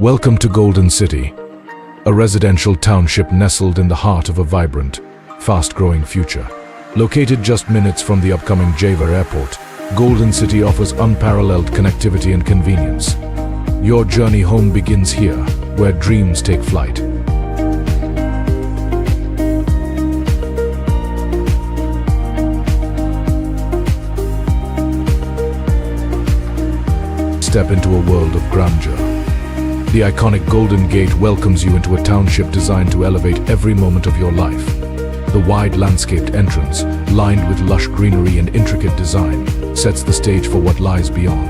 Welcome to Golden City, a residential township nestled in the heart of a vibrant, fast-growing future. Located just minutes from the upcoming Jewar Airport, Golden City offers unparalleled connectivity and convenience. Your journey home begins here, where dreams take flight. Step into a world of grandeur. The iconic Golden Gate welcomes you into a township designed to elevate every moment of your life. The wide landscaped entrance, lined with lush greenery and intricate design, sets the stage for what lies beyond.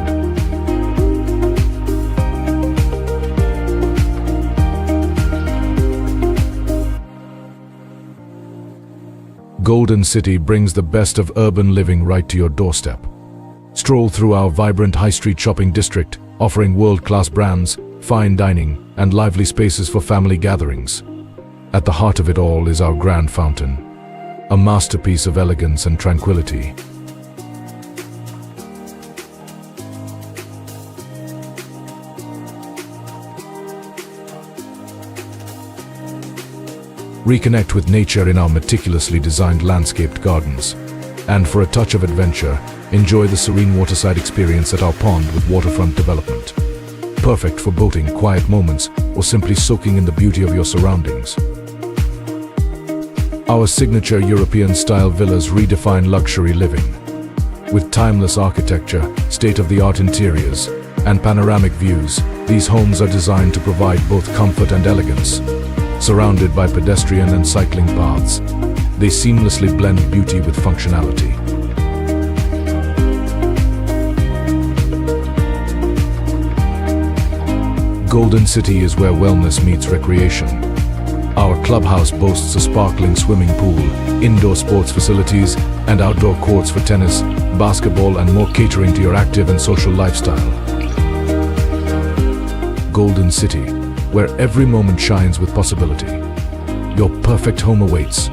Golden City brings the best of urban living right to your doorstep. Stroll through our vibrant high street shopping district, offering world-class brands, fine dining, and lively spaces for family gatherings. At the heart of it all is our grand fountain, a masterpiece of elegance and tranquility. Reconnect with nature in our meticulously designed landscaped gardens. And for a touch of adventure, enjoy the serene waterside experience at our pond with waterfront development. Perfect for boating, quiet moments, or simply soaking in the beauty of your surroundings. Our signature European-style villas redefine luxury living. With timeless architecture, state-of-the-art interiors, and panoramic views, these homes are designed to provide both comfort and elegance. Surrounded by pedestrian and cycling paths, they seamlessly blend beauty with functionality. Golden City is where wellness meets recreation. Our clubhouse boasts a sparkling swimming pool, indoor sports facilities, and outdoor courts for tennis, basketball, and more, catering to your active and social lifestyle. Golden City, where every moment shines with possibility. Your perfect home awaits.